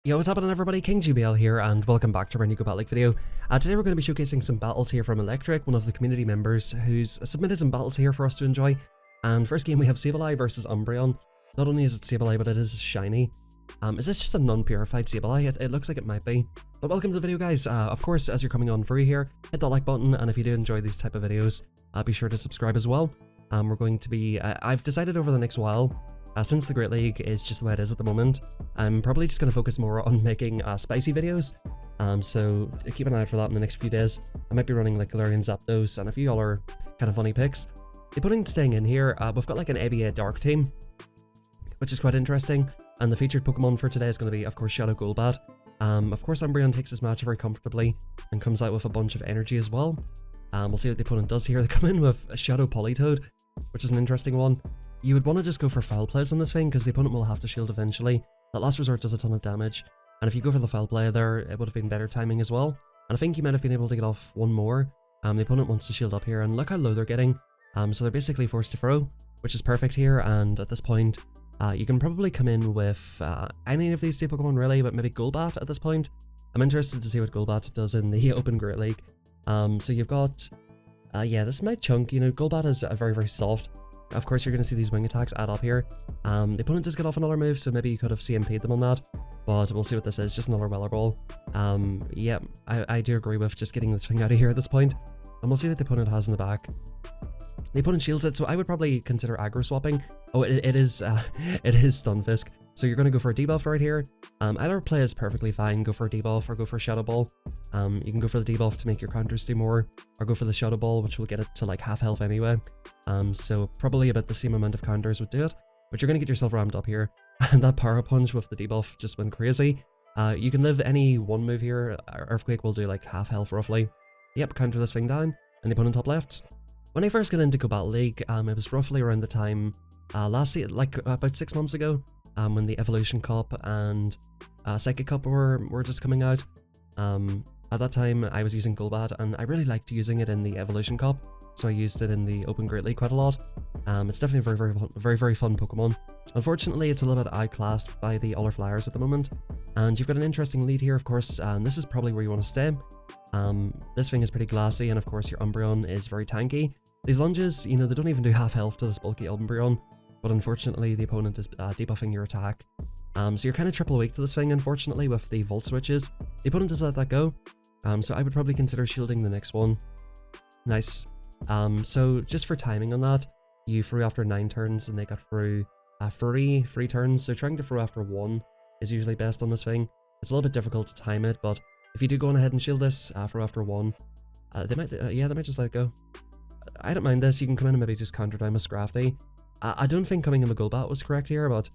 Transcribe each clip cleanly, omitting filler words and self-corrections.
Yo, what's happening everybody? King GBL here and welcome back to our new Golbat League video. Today we're going to be showcasing some battles here from Electric, one of the community members who's submitted some battles here for us to enjoy. And first game we have Sableye versus Umbreon. Not only is it Sableye, but it is shiny. Is this just a non-purified Sableye? It looks like it might be. But welcome to the video guys. Of course, as you're coming on free here, hit that like button, and if you do enjoy these type of videos, be sure to subscribe as well. We're going to be, I've decided over the next while, since the Great League is just the way it is at the moment, I'm probably just going to focus more on making spicy videos. So keep an eye out for that in the next few days. I might be running like Galarian Zapdos and a few other kind of funny picks. The opponent staying in here, we've got like an ABA Dark team, which is quite interesting. And the featured Pokemon for today is going to be, of course, Shadow Golbat. Of course, Umbreon takes this match very comfortably and comes out with a bunch of energy as well. We'll see what the opponent does here. They come in with a Shadow Politoed, which is an interesting one. You would want to just go for foul plays on this thing because the opponent will have to shield eventually. That last resort does a ton of damage, and if you go for the foul play there, it would have been better timing as well. And I think you might have been able to get off one more. The opponent wants to shield up here, and look how low they're getting. So they're basically forced to throw, which is perfect here. And at this point, you can probably come in with any of these two Pokemon really, but maybe Golbat at this point. I'm interested to see what Golbat does in the Open Great League. So you've got, yeah, this might chunk. You know, Golbat is very, very soft. Of course, you're going to see these wing attacks add up here. The opponent does get off another move, so maybe you could have CMP'd them on that. But we'll see what this is, just another Weller Ball. Yeah, I do agree with just getting this thing out of here at this point. And we'll see what the opponent has in the back. The opponent shields it, so I would probably consider aggro swapping. Oh, it is Stunfisk. So you're going to go for a debuff right here. Either play is perfectly fine. Go for a debuff or go for a Shadow Ball. You can go for the debuff to make your counters do more, or go for the Shadow Ball, which will get it to like half health anyway. So probably about the same amount of counters would do it, but you're going to get yourself ramped up here. And that Power Punch with the debuff just went crazy. You can live any one move here. Earthquake will do like half health roughly. Yep, counter this thing down, and the opponent top lefts. When I first got into Golbat League, it was roughly around the time last year, like about 6 months ago, when the Evolution Cup and Psychic Cup were just coming out. At that time, I was using Golbat, and I really liked using it in the Evolution Cup, so I used it in the Open Great League quite a lot. It's definitely a very fun Pokemon. Unfortunately, it's a little bit outclassed by the other Flyers at the moment, and you've got an interesting lead here, of course, and this is probably where you want to stay. This thing is pretty glassy, and of course your Umbreon is very tanky. These lunges, you know, they don't even do half health to this bulky Umbreon, but unfortunately the opponent is debuffing your attack. So you're kind of triple weak to this thing, unfortunately, with the Volt Switches. The opponent does let that go, so I would probably consider shielding the next one. Nice. So just for timing on that, you threw after 9 turns, and they got through 3 turns, so trying to throw after 1 is usually best on this thing. It's a little bit difficult to time it, but if you do go on ahead and shield this, throw after 1, they might just let it go. I don't mind this. You can come in and maybe just counter down with Scrafty. I don't think coming in with Golbat was correct here, but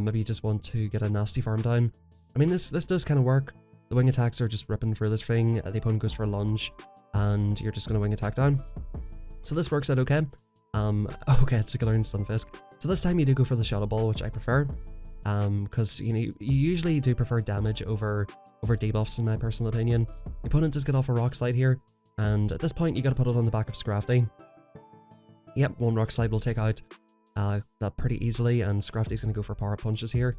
maybe you just want to get a nasty farm down. I mean, this does kind of work. The wing attacks are just ripping through this thing. The opponent goes for a lunge, and you're just going to wing attack down. So this works out okay. Okay, it's a Galarian Stunfisk. So this time you do go for the Shadow Ball, which I prefer, because you know you usually do prefer damage over debuffs in my personal opinion. The opponent does get off a Rock Slide here, and at this point you got to put it on the back of Scrafty. Yep, 1 Rock Slide will take out that pretty easily, and Scrafty's going to go for Power Punches here.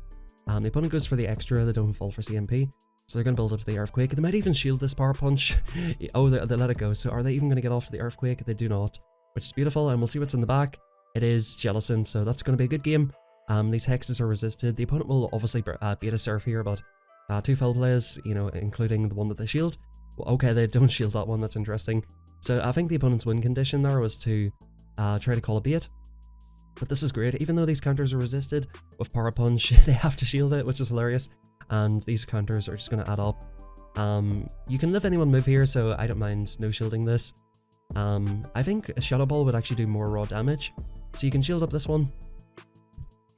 The opponent goes for the extra, they don't fall for CMP, so they're going to build up to the Earthquake. They might even shield this Power Punch. Oh, they let it go, so are they even going to get off to the Earthquake? They do not, which is beautiful, and we'll see what's in the back. It is Jellicent, so that's going to be a good game. These hexes are resisted. The opponent will obviously Beta Surf here, but 2 foul plays, you know, including the one that they shield. Well, okay, they don't shield that one, that's interesting. So I think the opponent's win condition there was to try to call a bait. But this is great. Even though these counters are resisted with Power Punch, they have to shield it, which is hilarious. And these counters are just going to add up. You can live any one move here, so I don't mind no shielding this. I think a Shadow Ball would actually do more raw damage, so you can shield up this one.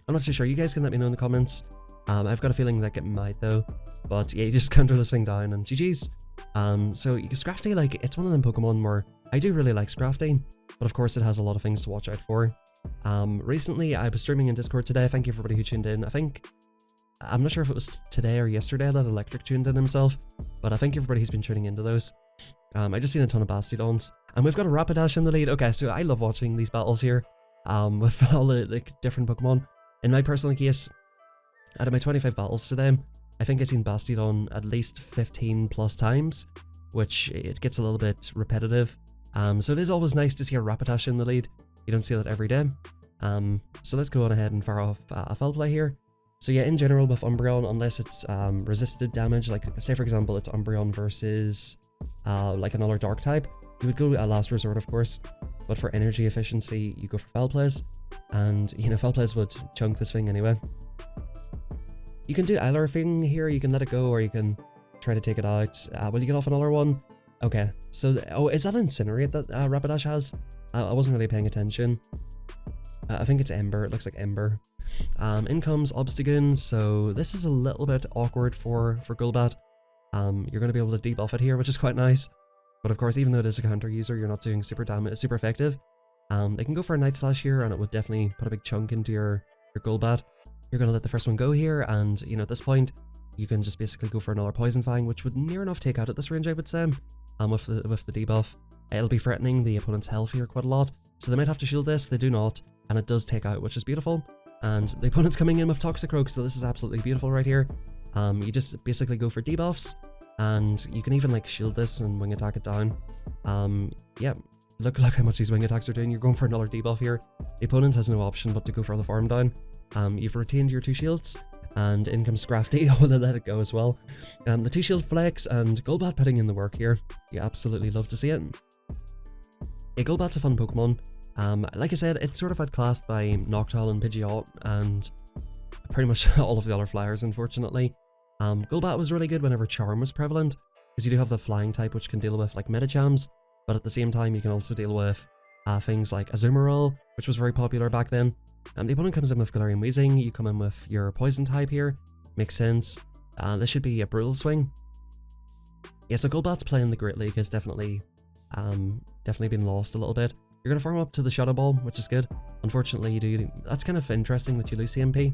I'm not too sure. You guys can let me know in the comments. I've got a feeling that it might though. But yeah, you just counter this thing down and GG's. So Scrafty, like, it's one of them Pokemon where I do really like Scrafty, but of course it has a lot of things to watch out for. Recently I was streaming in Discord today. Thank you everybody who tuned in. I'm not sure if it was today or yesterday that Electric tuned in himself, but I thank everybody who's been tuning into those. I just seen a ton of Bastiodons, and we've got a Rapidash in the lead. Okay, so I love watching these battles here, with all the like different Pokemon. In my personal case, out of my 25 battles today, I think I've seen Bastiodon at least 15 plus times, which it gets a little bit repetitive. So it is always nice to see a Rapidash in the lead. You don't see that every day. So let's go on ahead and fire off a foul play here. So yeah, in general with Umbreon, unless it's resisted damage, like say for example it's Umbreon versus like another dark type, you would go last resort of course, but for energy efficiency you go for foul plays, and you know foul plays would chunk this thing anyway. You can do either thing here, you can let it go or you can try to take it out. Will you get off another one? Okay, so oh, is that Incinerate that Rapidash has? I wasn't really paying attention. I think it's Ember, it looks like Ember. In comes Obstagoon, so this is a little bit awkward for Golbat. You're going to be able to debuff it here, which is quite nice. But of course, even though it is a counter user, you're not doing super effective. They can go for a Night Slash here, and it would definitely put a big chunk into your Golbat. You're going to let the first one go here, and you know at this point, you can just basically go for another Poison Fang, which would near enough take out at this range, I would say. With the debuff, it'll be threatening the opponent's health here quite a lot, so they might have to shield this. They do not, and it does take out, which is beautiful. And the opponent's coming in with Toxicroak, so this is absolutely beautiful right here. You just basically go for debuffs, and you can even like shield this and wing attack it down. Yeah, look how much these wing attacks are doing. You're going for another debuff here. The opponent has no option but to go for the farm down. You've retained your 2 shields, and in comes Scrafty. Oh, they let it go as well. The 2 shield flex, and Golbat putting in the work here. You absolutely love to see it. Yeah, Golbat's a fun Pokemon. Like I said, it's sort of outclassed by Noctowl and Pidgeot and pretty much all of the other flyers, unfortunately. Golbat was really good whenever Charm was prevalent, because you do have the flying type which can deal with like Medichams, but at the same time you can also deal with things like Azumarill, which was very popular back then. The opponent comes in with Galarian Weezing, you come in with your poison type here, makes sense. This should be a Brutal Swing. Yeah, so Golbat's playing the Great League has definitely been lost a little bit. You're going to farm up to the Shadow Ball, which is good. Unfortunately, that's kind of interesting that you lose CMP.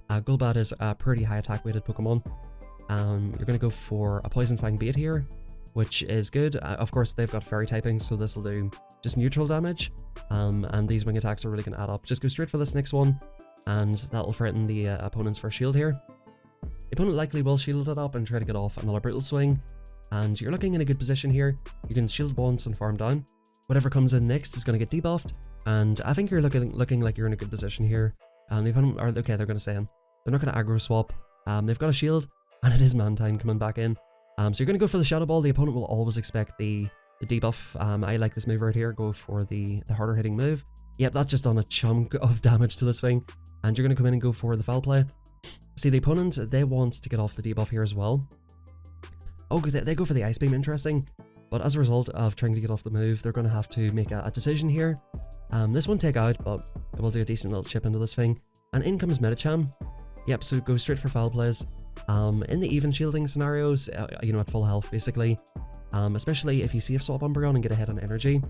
Golbat is a pretty high attack weighted Pokemon. You're going to go for a Poison Fang bait here, which is good. Of course, they've got Fairy typing, so this will do just neutral damage. And these wing attacks are really going to add up. Just go straight for this next one, and that will threaten the opponent's first shield here. The opponent likely will shield it up and try to get off another Brutal Swing. And you're looking in a good position here. You can shield once and farm down. Whatever comes in next is going to get debuffed, and I think you're looking like you're in a good position here. The opponent are okay. They're going to stay in. They're not going to aggro swap. They've got a shield, and it is Mantine coming back in. So you're going to go for the Shadow Ball. The opponent will always expect the debuff. I like this move right here. Go for the harder hitting move. Yep, that's just done a chunk of damage to this thing, and you're going to come in and go for the foul play. See, the opponent, they want to get off the debuff here as well. Oh, they go for the Ice Beam. Interesting. But as a result of trying to get off the move, they're going to have to make a decision here. This won't take out, but it will do a decent little chip into this thing. And in comes Medicham. Yep, so go straight for foul plays. In the even shielding scenarios, you know, at full health basically, especially if you safe swap Umbreon and get ahead on energy,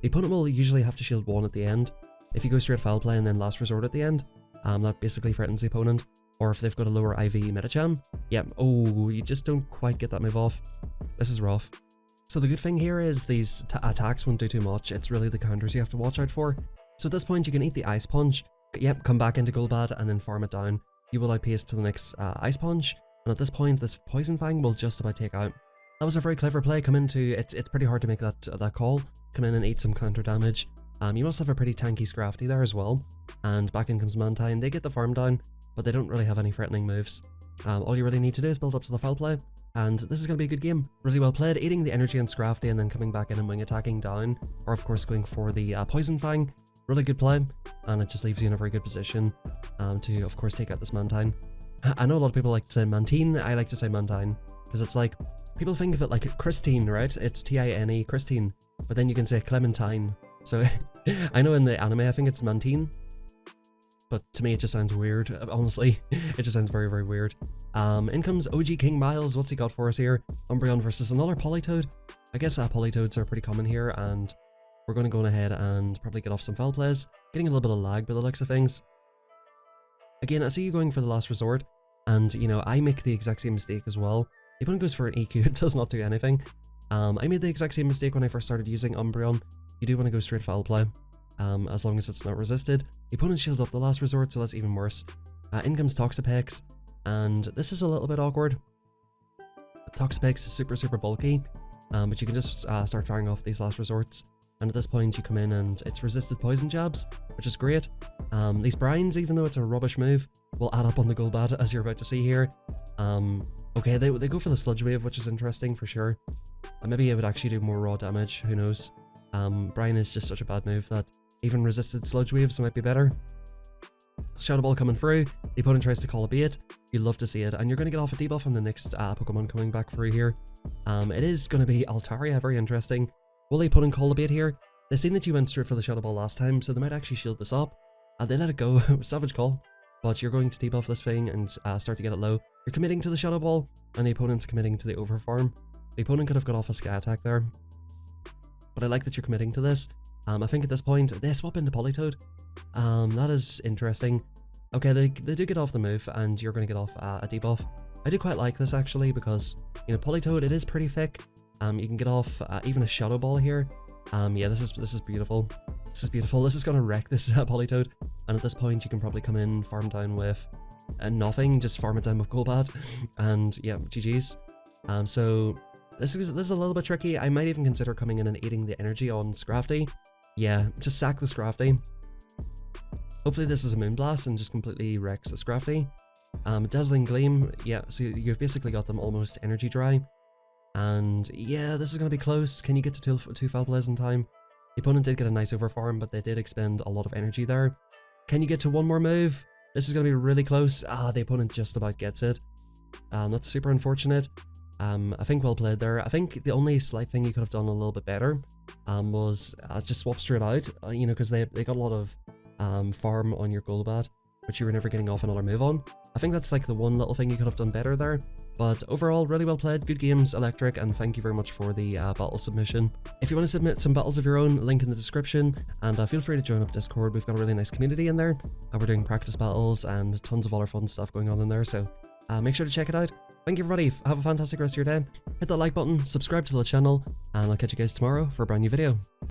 the opponent will usually have to shield 1 at the end. If you go straight foul play and then last resort at the end, that basically threatens the opponent. Or if they've got a lower IV Medicham, yep, oh, you just don't quite get that move off. This is rough. So the good thing here is these attacks won't do too much. It's really the counters you have to watch out for. So at this point you can eat the Ice Punch, yep, come back into Golbat and then farm it down. You will outpace to the next Ice Punch, and at this point this Poison Fang will just about take out. That was a very clever play. Come into it's pretty hard to make that call. Come in and eat some counter damage. You must have a pretty tanky Scrafty there as well. And back in comes Mantine. They get the farm down, but they don't really have any threatening moves. All you really need to do is build up to the foul play. And this is going to be a good game. Really well played, eating the energy on Scrafty and then coming back in and wing attacking down. Or of course going for the Poison Fang. Really good play, and it just leaves you in a very good position to of course take out this Mantine. I know a lot of people like to say Mantine, I like to say Mantine, because it's like, people think of it like Christine, right? It's T-I-N-E, Christine, but then you can say Clementine. So I know in the anime I think it's Mantine, but to me it just sounds weird, honestly. It just sounds very, very weird. In comes OG King Miles. What's he got for us here? Umbreon versus another Politoed. I guess Politoads are pretty common here, and we're going to go ahead and probably get off some foul plays. Getting a little bit of lag by the looks of things. Again, I see you going for the last resort, and you know, I make the exact same mistake as well. The opponent goes for an EQ, it does not do anything. I made the exact same mistake when I first started using Umbreon. You do want to go straight foul play, as long as it's not resisted. The opponent shields up the last resort, so that's even worse. In comes Toxapex, and this is a little bit awkward. Toxapex is super bulky, but you can just start firing off these last resorts, and at this point you come in and it's resisted poison jabs, which is great. These brines, even though it's a rubbish move, will add up on the Golbat, as you're about to see here. Okay, they go for the Sludge Wave, which is interesting for sure. Maybe it would actually do more raw damage, who knows. Brine is just such a bad move that even resisted Sludge Waves might be better. Shadow Ball coming through, the opponent tries to call a bait, you love to see it, and you're going to get off a debuff on the next Pokemon coming back through here. It is going to be Altaria, very interesting. Will the opponent call a bait here? They've seen that you went straight for the Shadow Ball last time, so they might actually shield this up. They let it go, savage call, but you're going to debuff this thing and start to get it low. You're committing to the Shadow Ball, and the opponent's committing to the Overfarm. The opponent could have got off a Sky Attack there, but I like that you're committing to this. I think at this point, they swap into Politoed. That is interesting. Okay, they do get off the move, and you're going to get off a debuff. I do quite like this, actually, because, you know, Politoed, it is pretty thick. You can get off even a Shadow Ball here. Yeah, this is beautiful. This is beautiful. This is going to wreck this Politoed, and at this point, you can probably come in, farm down with nothing, just farm it down with Golbat, and yeah, GG's. So this is a little bit tricky. I might even consider coming in and eating the energy on Scrafty. Yeah, just sack the Scrafty. Hopefully this is a Moonblast and just completely wrecks the Scrafty. Dazzling Gleam, yeah, so you've basically got them almost energy dry. And yeah, this is going to be close. Can you get to two Foul Plays in time? The opponent did get a nice overfarm, but they did expend a lot of energy there. Can you get to one more move? This is going to be really close. The opponent just about gets it. That's super unfortunate. I think well played there. I think the only slight thing you could have done a little bit better was just swap straight out, you know, because they got a lot of farm on your Golbat, which you were never getting off another move on. I think that's like the one little thing you could have done better there. But overall, really well played, good games, Electric, and thank you very much for the battle submission. If you want to submit some battles of your own, link in the description, and feel free to join up Discord. We've got a really nice community in there, and we're doing practice battles and tons of other fun stuff going on in there, so make sure to check it out. Thank you everybody, have a fantastic rest of your day. Hit that like button, subscribe to the channel, and I'll catch you guys tomorrow for a brand new video.